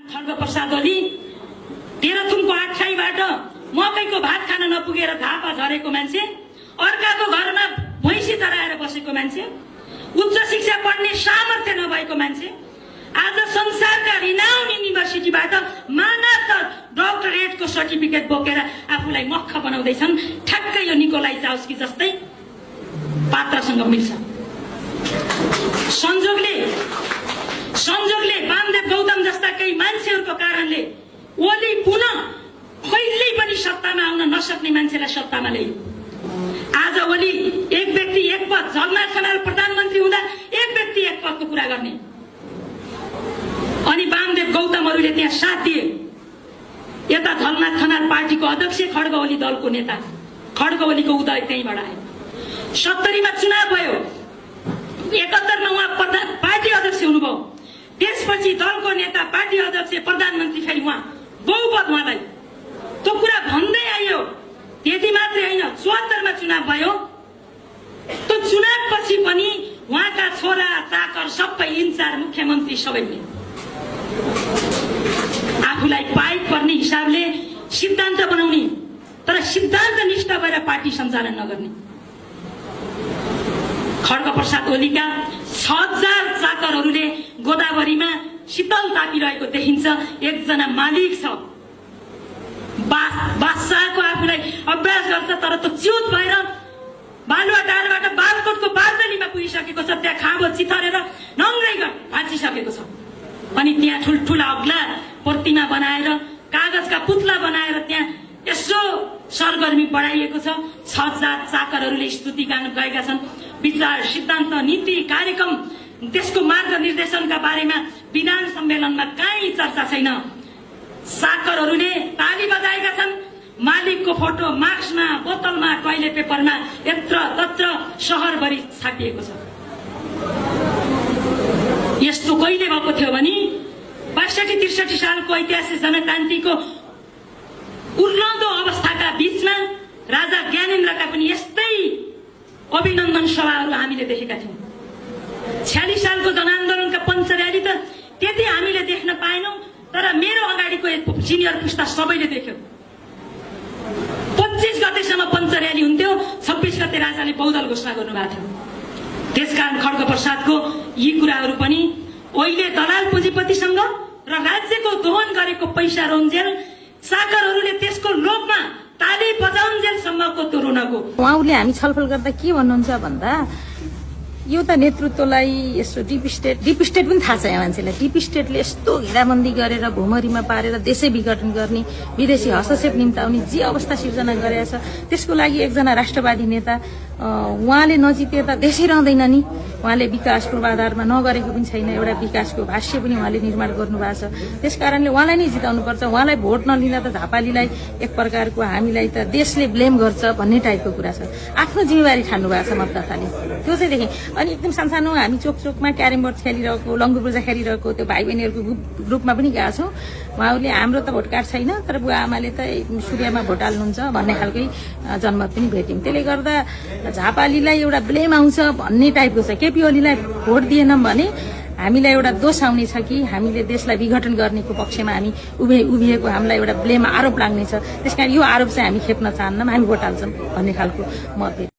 खड्गप्रसाद ओली तेह्रथुमको आख्याईबाट मकैको भात खान नपुगेर धापा झरेको मान्छे, अर्काको घरमा भैँसी चराएर बसेको मान्छे, उच्च शिक्षा पढ्ने सामर्थ्य नभएको मान्छे आज संसारका रिनाउन युनिभर्सिटीबाट मानव डक्टरेटको सर्टिफिकेट बोकेर आफूलाई मक्ख बनाउँदैछन्। ठ्याक्कै यो निकोलाई चाउस्की जस्तै पात्रसँग मिल्छ। संजोगले वामदेव गौतम जस्ता केही मान्छेहरूको कारणले ओली पुनः कहिल्यै पनि सत्तामा आउन नसक्ने मान्छेलाई सत्तामा ल्यायो। आज ओली एक व्यक्ति एक पद, झलनाथ खनाल प्रधानमन्त्री हुँदा एक व्यक्ति एक पदको कुरा गर्ने, अनि वामदेव गौतमहरूले त्यहाँ साथ दिए। यता झलनाथ खनाल पार्टीको अध्यक्ष, खड्ग ओली दलको नेता, खड्ग ओलीको उदय त्यहीँबाट आयो। 70 मा चुनाव भयो, 71 मा उहाँ पार्टी अध्यक्ष हुनुभयो। त्यसपछि दलको नेता, पार्टी अध्यक्ष, प्रधानमन्त्री, फेरि उहाँ बहुपद उहाँलाई। त्यो कुरा भन्दै आयो। त्यति मात्रै होइन, 74 मा चुनाव भयो। त्यो चुनावपछि पनि उहाँका छोरा चाकर सबै इन्चार्ज, मुख्यमन्त्री सबैले आफूलाई पाइप पर्ने हिसाबले सिद्धान्त बनाउने, तर सिद्धान्त निष्ठ भएर पार्टी सञ्चालन नगर्ने। खड्गप्रसाद ओलीका 6000 चाकरहरूले गोदावरीमा शीतल तापिरहेको देखिन्छ। एकजना मालिक छ, बादशाहको आफूलाई अभ्यास गर्छ, तर त्यो च्युत भएर बालुवाटारबाट बालकोटको बारदलीमा पुगिसकेको छ। त्यहाँ खाँबो चिथरेर नङ्ग्रै भाँचिसकेको छ। अनि त्यहाँ ठुल्ठुला अग्ला प्रतिमा बनाएर, कागजका पुतला बनाएर त्यहाँ यसो सरगर्मी बढाइएको छ। 6000 चाकरहरूले स्तुति गान गएका छन्। विचार, सिद्धान्त, नीति, कार्यक्रम, देशको मार्ग निर्देशनका बारेमा विधान सम्मेलनमा कहीँ चर्चा छैन। चाकरहरूले ताली बजाएका छन्। मालिकको फोटो मार्क्समा, बोतलमा, टोइलेट पेपरमा यत्र तत्र शहरभरि छापिएको छ। यस्तो कहिले भएको थियो भने 62-63 सालको ऐतिहासिक जनक्रान्तिको उर्लदो अवस्थाका बीचमा राजा ज्ञानेन्द्रका पनि यस्तै अभिनन्दन सभाहरू हामीले देखेका थियौँ। 46 सालको जनआन्दोलनका पञ्च र्याली त त्यति हामीले देख्न पाएनौँ, तर मेरो अगाडिको सिनियर पुस्ता सबैले देख्यो। 25 गतेसम्म पञ्च र्याली हुन्थ्यो, 26 गते राजाले बहुदल घोषणा गर्नुभएको थियो। त्यसकारण खड्गप्रसादको यी कुराहरू पनि अहिले दलाल पुँजीपतिसँग र राज्यको दोहन गरेको पैसा रोन्जेल चाकरहरूले त्यसको लोभमा ताली बजाउन्जेलसम्मको त्यो रुनको। उहाँले हामी छलफल गर्दा के भन्नुहुन्छ भन्दा, यो त नेतृत्वलाई यस्तो डिप स्टेट पनि थाहा छ यहाँ मान्छेलाई। डिप स्टेटले यस्तो घेराबन्दी गरेर भुमरीमा पारेर देशै विघटन गर्ने, विदेशी हस्तक्षेप निम्ताउने जे अवस्था सिर्जना गरेका छ, त्यसको लागि एकजना राष्ट्रवादी नेता उहाँले नजिते त देशै रहँदैन नि। उहाँले विकास पूर्वाधारमा नगरेको पनि छैन, एउटा विकासको भाष्य पनि उहाँले निर्माण गर्नुभएको छ। त्यसकारणले उहाँलाई नै जिताउनुपर्छ। उहाँलाई भोट नलिँदा त झापालीलाई एक प्रकारको हामीलाई त देशले ब्लेम गर्छ भन्ने टाइपको कुरा छ। आफ्नो जिम्मेवारी ठान्नु भएको छ मतदाताले। त्यो चाहिँ देखेँ। अनि एकदम सानो हामी चोकमा क्यारम बोर्ड खेलिरहेको, लङ्गु पूजा खेलिरहेको त्यो भाइ बहिनीहरूको ग्रुपमा पनि गएको छौँ। उहाँहरूले हाम्रो त भोट कार्ड छैन, तर बुवा आमाले त सूर्यमा भोट हाल्नुहुन्छ भन्ने खालकै जनमत पनि भेट्यौँ। त्यसले गर्दा झापालीलाई एउटा ब्लेम आउँछ भन्ने टाइपको छ। केपी ओलीलाई भोट दिएनौँ भने हामीलाई एउटा दोष आउने छ कि हामीले देशलाई विघटन गर्नेको पक्षमा हामी उभिएको, हामीलाई एउटा ब्लेम आरोप लाग्नेछ। त्यसकारण यो आरोप चाहिँ हामी खेप्न चाहन्नौँ, हामी भोट हाल्छौँ भन्ने खालको मत।